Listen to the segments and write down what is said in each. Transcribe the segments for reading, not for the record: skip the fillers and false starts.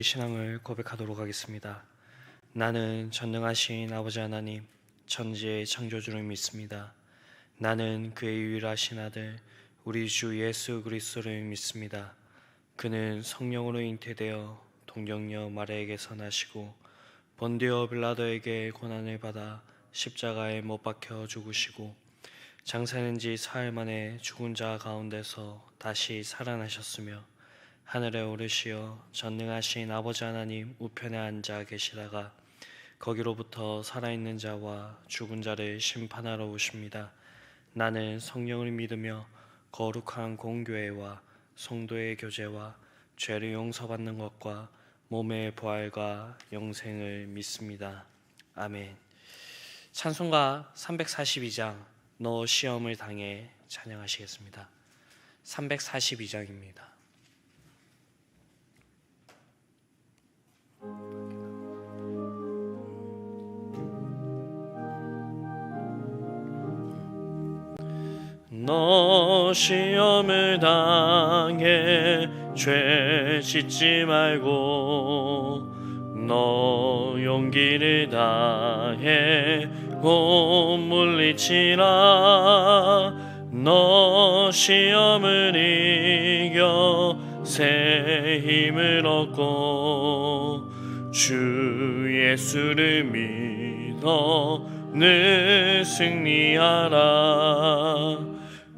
신앙을 고백하도록 하겠습니다. 나는 전능하신 아버지 하나님, 천지의 창조주를 믿습니다. 나는 그의 유일하신 아들 우리 주 예수 그리스도를 믿습니다. 그는 성령으로 잉태되어 동정녀 마리아에게서 나시고 본디오 빌라도에게 고난을 받아 십자가에 못 박혀 죽으시고 장사는 지 사흘 만에 죽은 자 가운데서 다시 살아나셨으며 하늘에 오르시어 전능하신 아버지 하나님 우편에 앉아 계시다가 거기로부터 살아있는 자와 죽은 자를 심판하러 오십니다. 나는 성령을 믿으며 거룩한 공교회와 성도의 교제와 죄를 용서받는 것과 몸의 부활과 영생을 믿습니다. 아멘. 찬송가 342장 너 시험을 당해 찬양하시겠습니다. 342장입니다. 너 시험을 당해 죄 짓지 말고 너 용기를 다해 곧 물리치라. 너 시험을 이겨 새 힘을 얻고 주 예수를 믿어 늘 승리하라.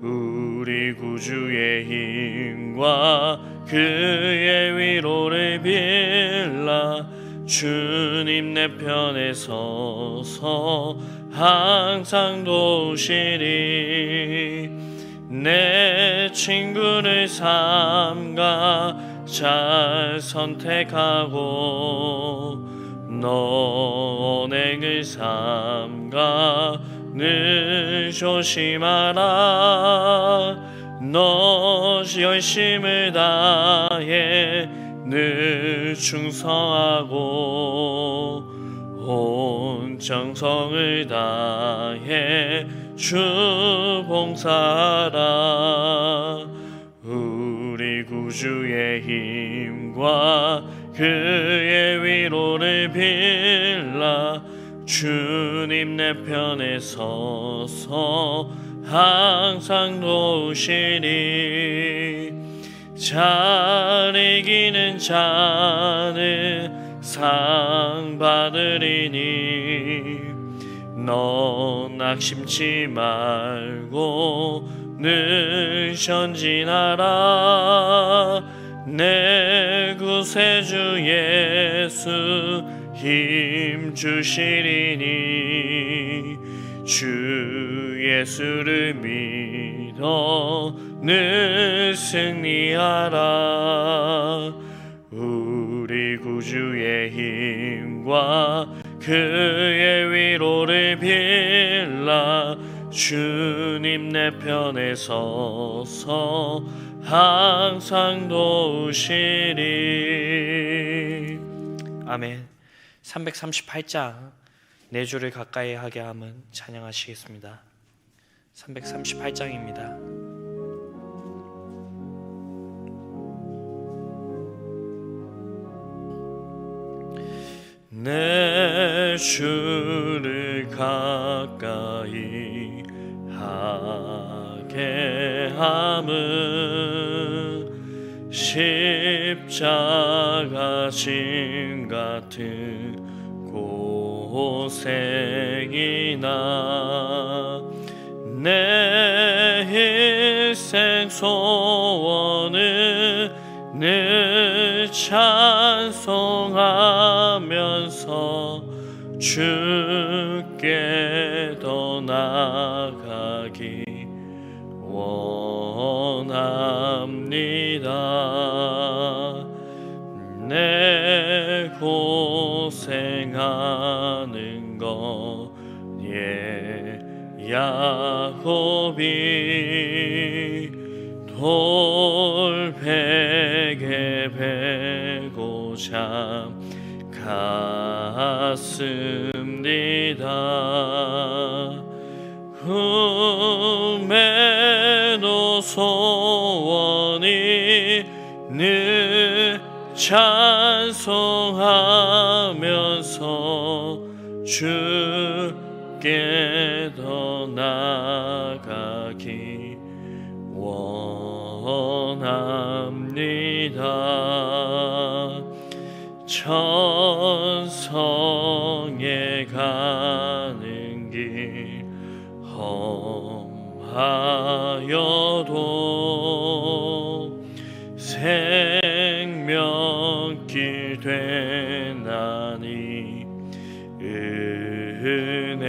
우리 구주의 힘과 그의 위로를 빌라. 주님 내 편에 서서 항상 도우시리. 내 친구를 삼가 잘 선택하고 너 언행을 삼가 늘 조심하라. 너 열심을 다해 늘 충성하고 온 정성을 다해 주 봉사하라. 우리 구주의 힘과 그의 위로를 빌라. 주님 내 편에 서서 항상 도우시니. 잘 이기는 자는 상 받으리니. 너 낙심치 말고 늘 전진하라. 내 구세주 예수 힘 주시리니. 주 예수를 믿어 늘 승리하라. 우리 구주의 힘과 그의 위로를 빌라. 주님 내 편에 서서 항상 도우시리. 아멘. 338장 내 주를 가까이 하게 함은 찬양하시겠습니다. 338장입니다. 내 주를 가까이 하게 함은 십자가 짐 같은 고생이나 내 일생 소원을 늘 찬송하면서 주께 더 나아가기 원합니다. 내 고생하는 것 야곱이 돌베개 베고 잠 갔습니다. 꿈에도 소원이 늘 찬송하면서 주께 더 나아가기 원합니다. 천성에 가는 길 험하여도 생명길 되나니 은혜로다.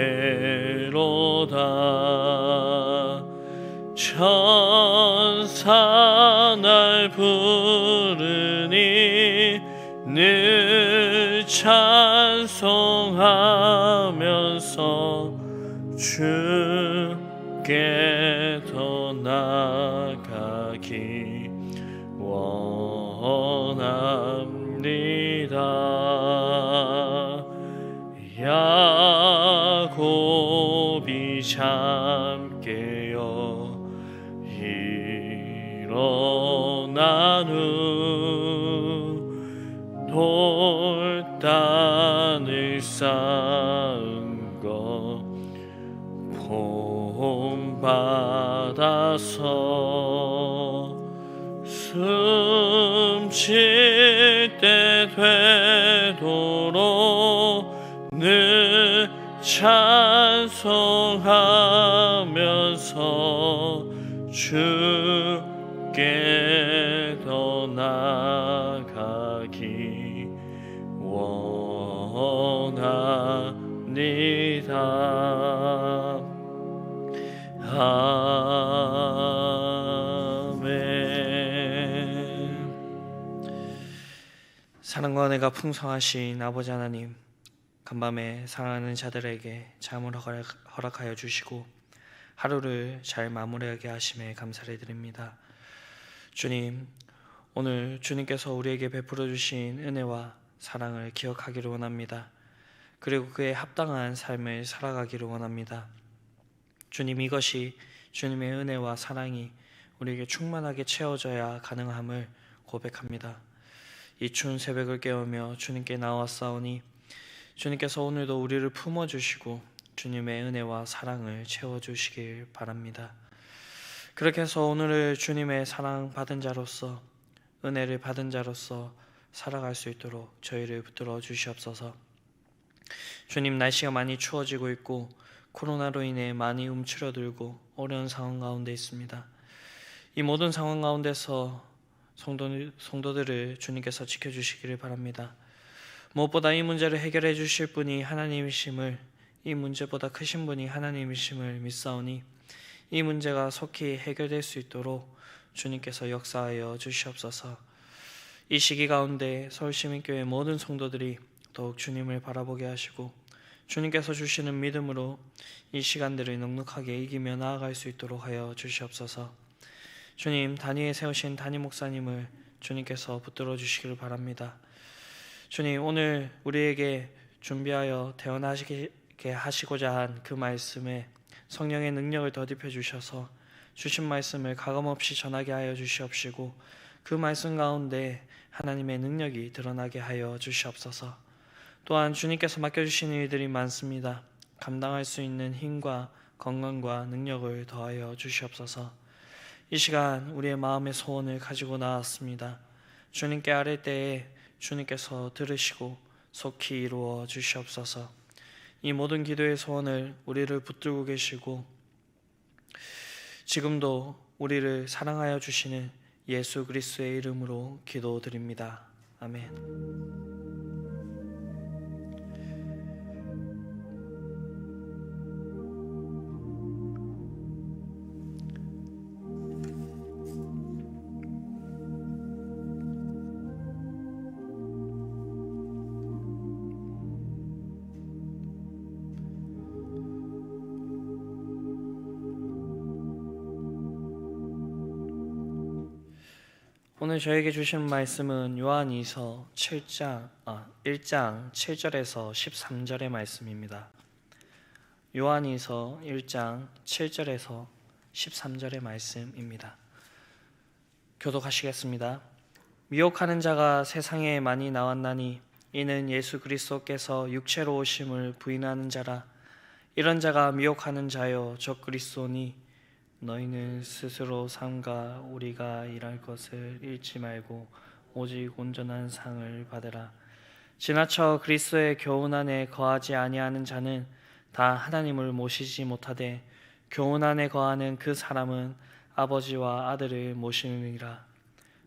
천사 날 부르니 늘 찬송하면서 주께 더 나아가기 원합니다. 야곱이 잠 깨어 일어난 후 돌단을 쌓은 것 본받아서 숨쉴 때 되도록 늘 찬송하면서 주께 더 나아가기 원합니다. 아멘. 사랑과 은혜가 풍성하신 아버지 하나님, 간밤에 사랑하는 자들에게 잠을 허락하여 주시고 하루를 잘 마무리하게 하심에 감사를 드립니다. 주님, 오늘 주님께서 우리에게 베풀어 주신 은혜와 사랑을 기억하기를 원합니다. 그리고 그에 합당한 삶을 살아가기를 원합니다. 주님, 이것이 주님의 은혜와 사랑이 우리에게 충만하게 채워져야 가능함을 고백합니다. 이 추운 새벽을 깨우며 주님께 나왔사오니 주님께서 오늘도 우리를 품어주시고 주님의 은혜와 사랑을 채워주시길 바랍니다. 그렇게 해서 오늘을 주님의 사랑 받은 자로서, 은혜를 받은 자로서 살아갈 수 있도록 저희를 붙들어 주시옵소서. 주님, 날씨가 많이 추워지고 있고 코로나로 인해 많이 움츠러들고 어려운 상황 가운데 있습니다. 이 모든 상황 가운데서 성도들을 주님께서 지켜주시기를 바랍니다. 무엇보다 이 문제를 해결해 주실 분이 하나님이심을, 이 문제보다 크신 분이 하나님이심을 믿사오니 이 문제가 속히 해결될 수 있도록 주님께서 역사하여 주시옵소서. 이 시기 가운데 서울시민교회 모든 성도들이 더욱 주님을 바라보게 하시고 주님께서 주시는 믿음으로 이 시간들을 넉넉하게 이기며 나아갈 수 있도록 하여 주시옵소서. 주님, 단위에 세우신 단위 목사님을 주님께서 붙들어 주시기를 바랍니다. 주님, 오늘 우리에게 준비하여 태어나시게 하시고자 한 그 말씀에 성령의 능력을 더딥혀 주셔서 주신 말씀을 가감없이 전하게 하여 주시옵시고 그 말씀 가운데 하나님의 능력이 드러나게 하여 주시옵소서. 또한 주님께서 맡겨주신 일들이 많습니다. 감당할 수 있는 힘과 건강과 능력을 더하여 주시옵소서. 이 시간 우리의 마음의 소원을 가지고 나왔습니다. 주님께 아뢰 때에 주님께서 들으시고 속히 이루어 주시옵소서. 이 모든 기도의 소원을 우리를 붙들고 계시고 지금도 우리를 사랑하여 주시는 예수 그리스도의 이름으로 기도드립니다. 아멘. 오늘 저에게 주신 말씀은 요한이서 1장 7절에서 13절의 말씀입니다. 요한이서 1장 7절에서 13절의 말씀입니다. 교독하시겠습니다. 미혹하는 자가 세상에 많이 나왔나니 이는 예수 그리스도께서 육체로 오심을 부인하는 자라. 이런 자가 미혹하는 자요 적 그리스도니 너희는 스스로 삼가 우리가 일할 것을 잃지 말고 오직 온전한 상을 받으라. 지나쳐 그리스도의 교훈 안에 거하지 아니하는 자는 다 하나님을 모시지 못하되 교훈 안에 거하는 그 사람은 아버지와 아들을 모시느니라.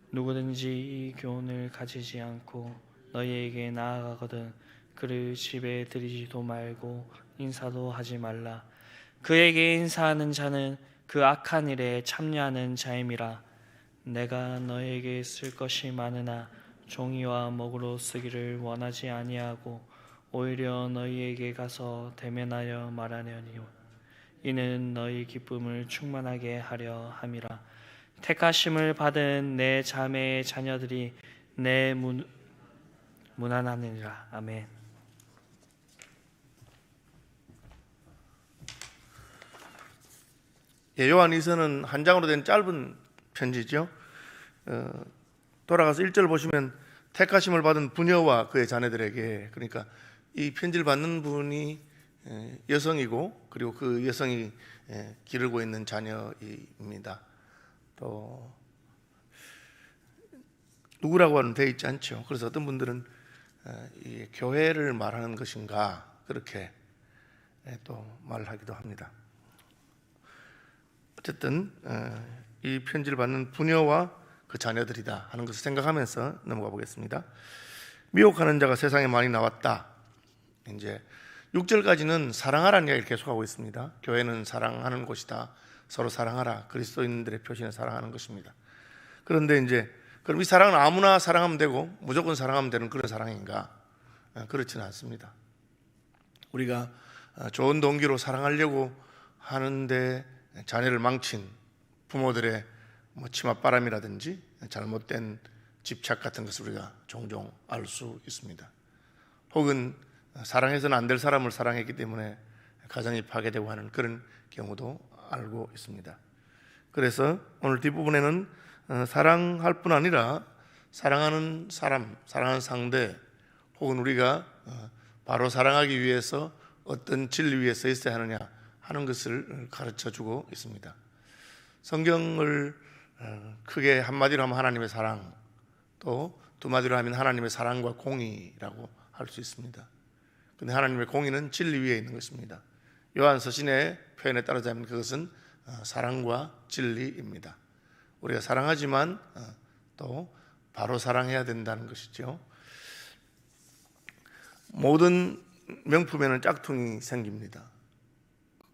누구든지 이 교훈을 가지지 않고 너희에게 나아가거든 그를 집에 들이지도 말고 인사도 하지 말라. 그에게 인사하는 자는 그 악한 일에 참여하는 자임이라. 내가 너에게 쓸 것이 많으나 종이와 먹으로 쓰기를 원하지 아니하고 오히려 너희에게 가서 대면하여 말하려니요 이는 너희 기쁨을 충만하게 하려 함이라. 택하심을 받은 내 자매의 자녀들이 내 문안하느니라. 아멘. 요한이서는 한 장으로 된 짧은 편지죠. 돌아가서 1절 보시면 택하심을 받은 부녀와 그의 자녀들에게, 그러니까 이 편지를 받는 분이 여성이고 그리고 그 여성이 기르고 있는 자녀입니다. 또 누구라고 하는 돼 있지 않죠. 그래서 어떤 분들은 이 교회를 말하는 것인가 그렇게 또 말하기도 합니다. 어쨌든 이 편지를 받는 부녀와 그 자녀들이다 하는 것을 생각하면서 넘어가 보겠습니다. 미혹하는 자가 세상에 많이 나왔다. 이제 6절까지는 사랑하라는 이야기를 계속하고 있습니다. 교회는 사랑하는 곳이다. 서로 사랑하라. 그리스도인들의 표시는 사랑하는 것입니다. 그런데 이제 그럼 이 사랑은 아무나 사랑하면 되고 무조건 사랑하면 되는 그런 사랑인가? 그렇지는 않습니다. 우리가 좋은 동기로 사랑하려고 하는데 자녀를 망친 부모들의 치맛바람이라든지 잘못된 집착 같은 것을 우리가 종종 알 수 있습니다. 혹은 사랑해서는 안 될 사람을 사랑했기 때문에 가정이 파괴되고 하는 그런 경우도 알고 있습니다. 그래서 오늘 뒷부분에는 사랑할 뿐 아니라 사랑하는 사람, 사랑하는 상대, 혹은 우리가 바로 사랑하기 위해서 어떤 진리 위에 서 있어야 하느냐 하는 것을 가르쳐주고 있습니다. 성경을 크게 한마디로 하면 하나님의 사랑, 또 두마디로 하면 하나님의 사랑과 공의라고 할 수 있습니다. 그런데 하나님의 공의는 진리 위에 있는 것입니다. 요한 서신의 표현에 따르자면 그것은 사랑과 진리입니다. 우리가 사랑하지만 또 바로 사랑해야 된다는 것이죠. 모든 명품에는 짝퉁이 생깁니다.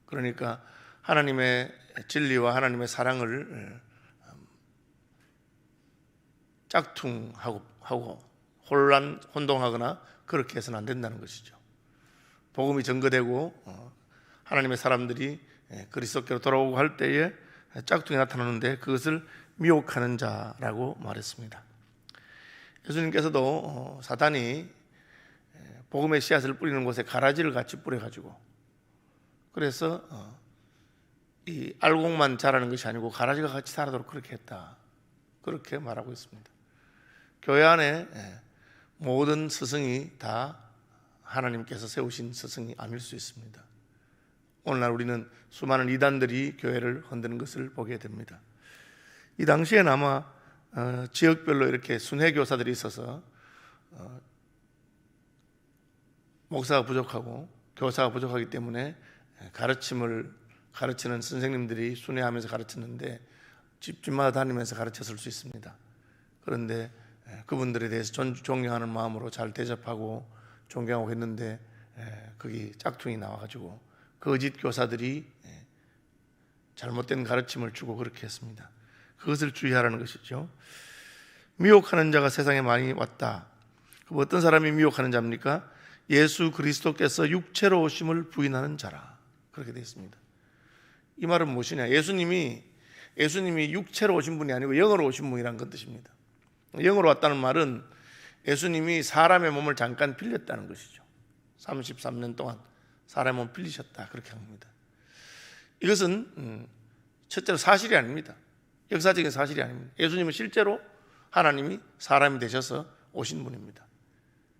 그러니까 하나님의 진리와 하나님의 사랑을 짝퉁하고 혼동하거나 그렇게 해서는 안 된다는 것이죠. 복음이 증거되고 하나님의 사람들이 그리스도께로 돌아오고 할 때에 짝퉁이 나타나는데 그것을 미혹하는 자라고 말했습니다. 예수님께서도 사탄이 복음의 씨앗을 뿌리는 곳에 가라지를 같이 뿌려가지고, 그래서 이 알곡만 자라는 것이 아니고 가라지가 같이 자라도록 그렇게 했다, 그렇게 말하고 있습니다. 교회 안에 모든 스승이 다 하나님께서 세우신 스승이 아닐 수 있습니다. 오늘날 우리는 수많은 이단들이 교회를 흔드는 것을 보게 됩니다. 이 당시에는 아마 지역별로 이렇게 순회교사들이 있어서 목사가 부족하고 교사가 부족하기 때문에 가르치는 선생님들이 순회하면서 가르쳤는데 집집마다 다니면서 가르쳤을 수 있습니다. 그런데 그분들에 대해서 존경하는 마음으로 잘 대접하고 존경하고 했는데 거기 짝퉁이 나와가지고 거짓 교사들이 잘못된 가르침을 주고 그렇게 했습니다. 그것을 주의하라는 것이죠. 미혹하는 자가 세상에 많이 왔다. 그럼 어떤 사람이 미혹하는 자입니까? 예수 그리스도께서 육체로 오심을 부인하는 자라, 그렇게 되어 있습니다. 이 말은 무엇이냐? 예수님이 육체로 오신 분이 아니고 영으로 오신 분이라는 건 뜻입니다. 영으로 왔다는 말은 예수님이 사람의 몸을 잠깐 빌렸다는 것이죠. 33년 동안 사람의 몸을 빌리셨다, 그렇게 합니다. 이것은 첫째로 사실이 아닙니다. 역사적인 사실이 아닙니다. 예수님은 실제로 하나님이 사람이 되셔서 오신 분입니다.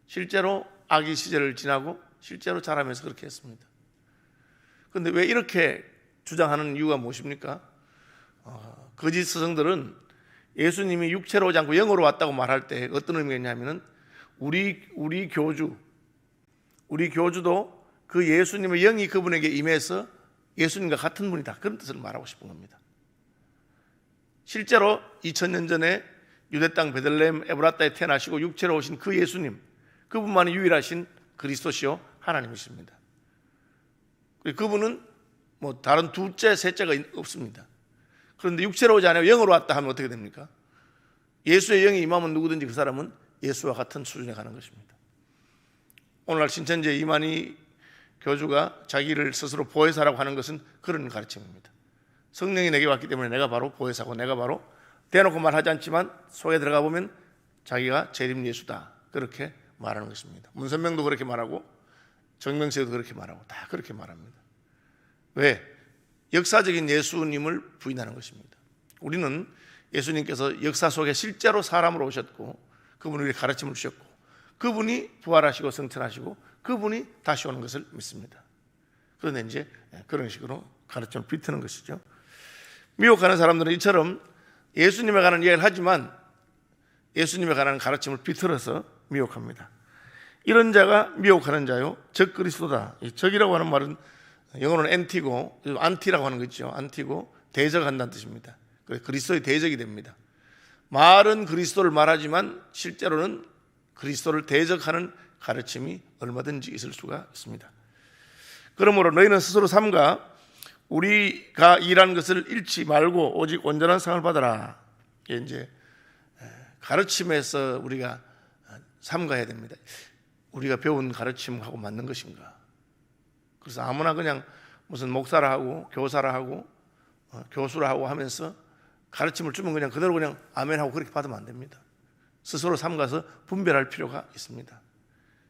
실제로 아기 시절을 지나고 실제로 자라면서 그렇게 했습니다. 그런데 왜 이렇게 주장하는 이유가 무엇입니까? 거짓 스승들은 예수님이 육체로 오지 않고 영으로 왔다고 말할 때 어떤 의미가 있냐면은 우리 교주도 그 예수님의 영이 그분에게 임해서 예수님과 같은 분이다, 그런 뜻을 말하고 싶은 겁니다. 실제로 2000년 전에 유대 땅 베들레헴 에브라타에 태어나시고 육체로 오신 그 예수님, 그분만이 유일하신 그리스도시요 하나님이십니다. 그분은 뭐 다른 둘째, 셋째가 없습니다. 그런데 육체로 오지 않아요. 영으로 왔다 하면 어떻게 됩니까? 예수의 영이 임하면 누구든지 그 사람은 예수와 같은 수준에 가는 것입니다. 오늘날 신천지의 이만희 교주가 자기를 스스로 보혜사라고 하는 것은 그런 가르침입니다. 성령이 내게 왔기 때문에 내가 바로 보혜사고, 내가 바로 대놓고 말하지 않지만 속에 들어가 보면 자기가 재림 예수다, 그렇게 말하는 것입니다. 문선명도 그렇게 말하고 정명세도 그렇게 말하고 다 그렇게 말합니다. 왜? 역사적인 예수님을 부인하는 것입니다. 우리는 예수님께서 역사 속에 실제로 사람으로 오셨고 그분이 우리에게 가르침을 주셨고 그분이 부활하시고 승천하시고 그분이 다시 오는 것을 믿습니다. 그런데 이제 그런 식으로 가르침을 비트는 것이죠. 미혹하는 사람들은 이처럼 예수님에 관한 이야기를 하지만 예수님에 관한 가르침을 비틀어서 미혹합니다. 이런 자가 미혹하는 자요 적 그리스도다. 이 적이라고 하는 말은 영어로는 엔티고, 안티라고 하는 거 있죠. 안티고, 대적한다는 뜻입니다. 그리스도의 대적이 됩니다. 말은 그리스도를 말하지만 실제로는 그리스도를 대적하는 가르침이 얼마든지 있을 수가 있습니다. 그러므로 너희는 스스로 삼가 우리가 일한 것을 잃지 말고 오직 온전한 상을 받아라. 이게 이제 가르침에서 우리가 삼가해야 됩니다. 우리가 배운 가르침하고 맞는 것인가? 그래서 아무나 그냥 무슨 목사라 하고 교사라 하고 교수라 하고 하면서 가르침을 주면 그냥 그대로 그냥 아멘하고 그렇게 받으면 안 됩니다. 스스로 삼가서 분별할 필요가 있습니다.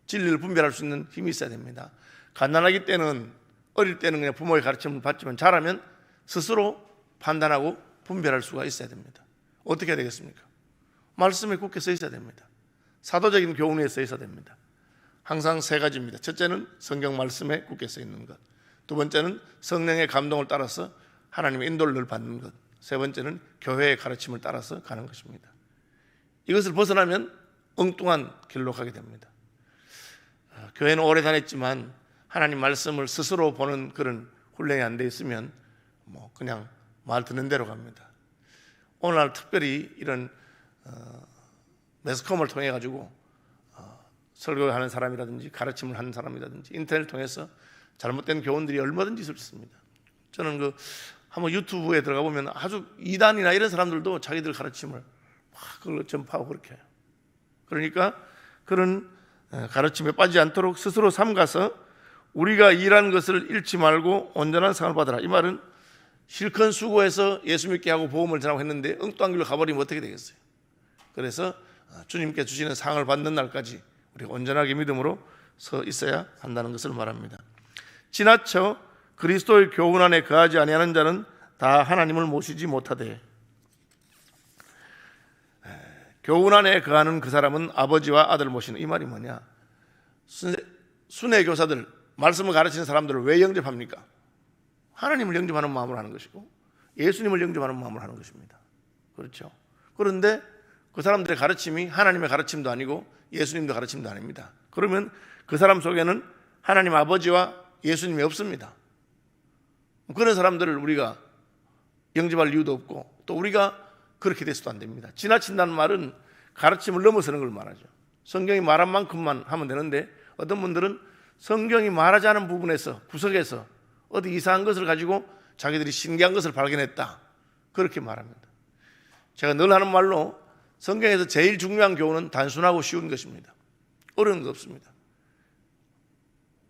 진리를 분별할 수 있는 힘이 있어야 됩니다. 갓난아기 때는, 어릴 때는 그냥 부모의 가르침을 받지만 자라면 스스로 판단하고 분별할 수가 있어야 됩니다. 어떻게 해야 되겠습니까? 말씀에 굳게 써 있어야 됩니다. 사도적인 교훈에 써 있어야 됩니다. 항상 세 가지입니다. 첫째는 성경 말씀에 굳게 써 있는 것, 두 번째는 성령의 감동을 따라서 하나님의 인도를 늘 받는 것, 세 번째는 교회의 가르침을 따라서 가는 것입니다. 이것을 벗어나면 엉뚱한 길로 가게 됩니다. 교회는 오래 다녔지만 하나님 말씀을 스스로 보는 그런 훈련이 안 돼 있으면 뭐 그냥 말 듣는 대로 갑니다. 오늘날 특별히 이런 매스컴을 통해 가지고 설교하는 사람이라든지 가르침을 하는 사람이라든지 인터넷을 통해서 잘못된 교훈들이 얼마든지 있을 수 있습니다. 저는 한번 유튜브에 들어가 보면 아주 이단이나 이런 사람들도 자기들 가르침을 막 그걸 전파하고 그렇게 해요. 그러니까 그런 가르침에 빠지지 않도록 스스로 삼가서 우리가 일한 것을 잃지 말고 온전한 상을 받아라. 이 말은 실컷 수고해서 예수 믿게 하고 복음을 전하고 했는데 엉뚱한 길로 가버리면 어떻게 되겠어요? 그래서 주님께 주시는 상을 받는 날까지 우리가 온전하게 믿음으로 서 있어야 한다는 것을 말합니다. 지나쳐 그리스도의 교훈 안에 거하지 아니하는 자는 다 하나님을 모시지 못하되, 교훈 안에 거하는 그 사람은 아버지와 아들을 모시는. 이 말이 뭐냐? 순회 교사들, 말씀을 가르치는 사람들을 왜 영접합니까? 하나님을 영접하는 마음으로 하는 것이고 예수님을 영접하는 마음으로 하는 것입니다. 그렇죠? 그런데 그 사람들의 가르침이 하나님의 가르침도 아니고 예수님도 가르침도 아닙니다. 그러면 그 사람 속에는 하나님 아버지와 예수님이 없습니다. 그런 사람들을 우리가 영접할 이유도 없고 또 우리가 그렇게 돼서도 안 됩니다. 지나친다는 말은 가르침을 넘어서는 걸 말하죠. 성경이 말한 만큼만 하면 되는데 어떤 분들은 성경이 말하지 않은 부분에서 구석에서 어디 이상한 것을 가지고 자기들이 신기한 것을 발견했다, 그렇게 말합니다. 제가 늘 하는 말로 성경에서 제일 중요한 교훈은 단순하고 쉬운 것입니다. 어려운 거 없습니다.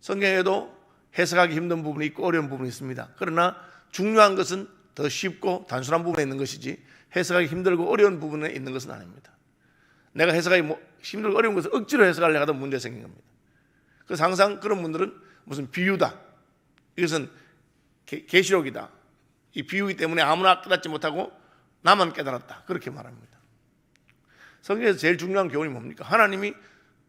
성경에도 해석하기 힘든 부분이 있고 어려운 부분이 있습니다. 그러나 중요한 것은 더 쉽고 단순한 부분에 있는 것이지 해석하기 힘들고 어려운 부분에 있는 것은 아닙니다. 내가 해석하기 힘들고 어려운 것을 억지로 해석하려고 하다 문제 생긴 겁니다. 그래서 항상 그런 분들은 무슨 비유다, 이것은 계시록이다, 이 비유이기 때문에 아무나 깨닫지 못하고 나만 깨달았다, 그렇게 말합니다. 성경에서 제일 중요한 교훈이 뭡니까? 하나님이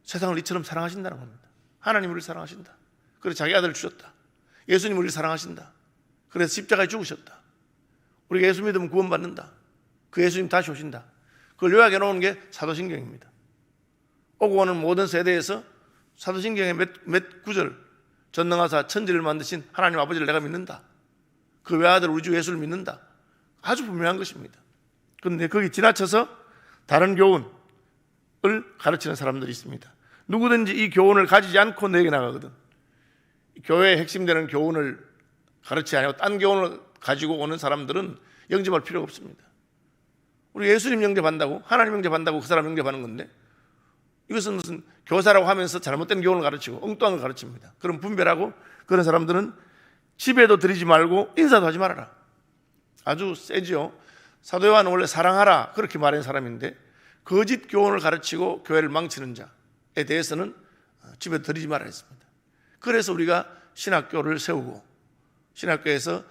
세상을 이처럼 사랑하신다는 겁니다. 하나님이 우리를 사랑하신다. 그래서 자기 아들을 주셨다. 예수님이 우리를 사랑하신다. 그래서 십자가에 죽으셨다. 우리가 예수 믿으면 구원받는다. 그 예수님 다시 오신다. 그걸 요약해 놓은 게 사도신경입니다. 오고 오는 모든 세대에서 사도신경의 몇 구절, 전능하사 천지를 만드신 하나님 아버지를 내가 믿는다. 그 외아들 우리 주 예수를 믿는다. 아주 분명한 것입니다. 그런데 거기 지나쳐서 다른 교훈을 가르치는 사람들이 있습니다. 누구든지 이 교훈을 가지지 않고 너에게 나가거든. 교회의 핵심되는 교훈을 가르치지 않고 딴 교훈을 가지고 오는 사람들은 영접할 필요가 없습니다. 우리 예수님 영접한다고, 하나님 영접한다고 그 사람 영접하는 건데, 이것은 무슨 교사라고 하면서 잘못된 교훈을 가르치고 엉뚱한 걸 가르칩니다. 그럼 분별하고 그런 사람들은 집에도 들이지 말고 인사도 하지 말아라. 아주 세지요. 사도 요한은 원래 사랑하라 그렇게 말한 사람인데, 거짓 교훈을 가르치고 교회를 망치는 자에 대해서는 집에 들이지 말아야 했습니다. 그래서 우리가 신학교를 세우고 신학교에서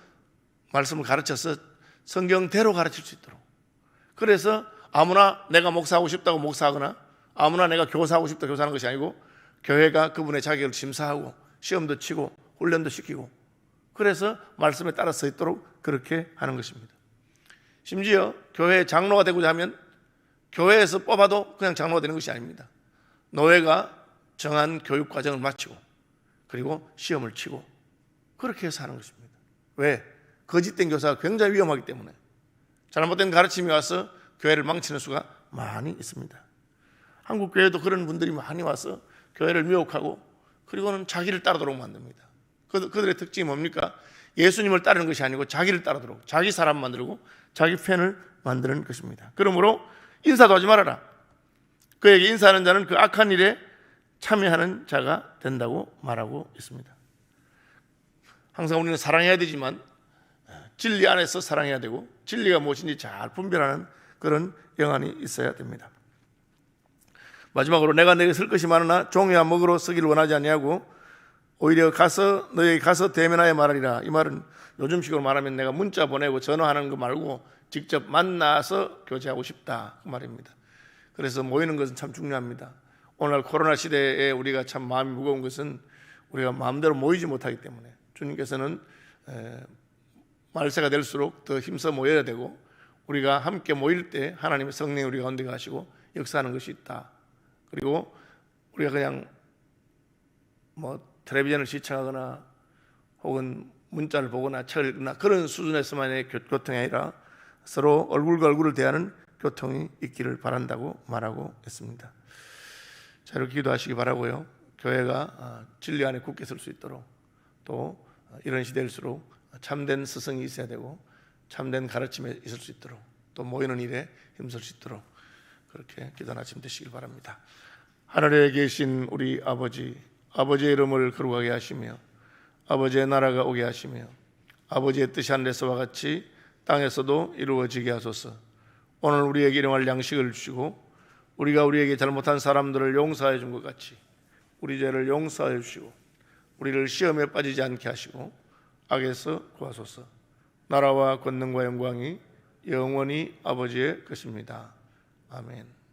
말씀을 가르쳐서 성경대로 가르칠 수 있도록, 그래서 아무나 내가 목사하고 싶다고 목사하거나 아무나 내가 교사하고 싶다고 교사하는 것이 아니고 교회가 그분의 자격을 심사하고 시험도 치고 훈련도 시키고, 그래서 말씀에 따라 서 있도록 그렇게 하는 것입니다. 심지어 교회 장로가 되고자 하면 교회에서 뽑아도 그냥 장로가 되는 것이 아닙니다. 노회가 정한 교육 과정을 마치고 그리고 시험을 치고 그렇게 해서 하는 것입니다. 왜? 거짓된 교사가 굉장히 위험하기 때문에. 잘못된 가르침이 와서 교회를 망치는 수가 많이 있습니다. 한국 교회도 그런 분들이 많이 와서 교회를 미혹하고 그리고는 자기를 따르도록 만듭니다. 그들의 특징이 뭡니까? 예수님을 따르는 것이 아니고 자기를 따르도록, 자기 사람 만들고 자기 팬을 만드는 것입니다. 그러므로 인사도 하지 말아라. 그에게 인사하는 자는 그 악한 일에 참여하는 자가 된다고 말하고 있습니다. 항상 우리는 사랑해야 되지만 진리 안에서 사랑해야 되고 진리가 무엇인지 잘 분별하는 그런 영안이 있어야 됩니다. 마지막으로 내가 내게 쓸 것이 많으나 종이와 먹으로 쓰기를 원하지 아니하고 오히려 너에게 가서 대면하여 말하리라. 이 말은 요즘식으로 말하면 내가 문자 보내고 전화하는 거 말고 직접 만나서 교제하고 싶다 그 말입니다. 그래서 모이는 것은 참 중요합니다. 오늘 코로나 시대에 우리가 참 마음이 무거운 것은 우리가 마음대로 모이지 못하기 때문에 주님께서는 말세가 될수록 더 힘써 모여야 되고 우리가 함께 모일 때 하나님의 성령이 우리 가운데 가시고 역사하는 것이 있다. 그리고 우리가 그냥 텔레비전을 시청하거나 혹은 문자를 보거나 책을 읽거나 그런 수준에서만의 교통이 아니라 서로 얼굴과 얼굴을 대하는 교통이 있기를 바란다고 말하고 있습니다. 자, 이렇게 기도하시기 바라고요. 교회가 진리 안에 굳게 설 수 있도록, 또 이런 시대일수록 참된 스승이 있어야 되고 참된 가르침에 있을 수 있도록, 또 모이는 일에 힘쓸 수 있도록 그렇게 기도하는 아침 되시길 바랍니다. 하늘에 계신 우리 아버지, 아버지의 이름을 거룩하게 하시며 아버지의 나라가 오게 하시며 아버지의 뜻이 하늘에서와 같이 땅에서도 이루어지게 하소서. 오늘 우리에게 일용할 양식을 주시고 우리가 우리에게 잘못한 사람들을 용서해 준 것 같이 우리 죄를 용서해 주시고 우리를 시험에 빠지지 않게 하시고 악에서 구하소서. 나라와 권능과 영광이 영원히 아버지의 것입니다. 아멘.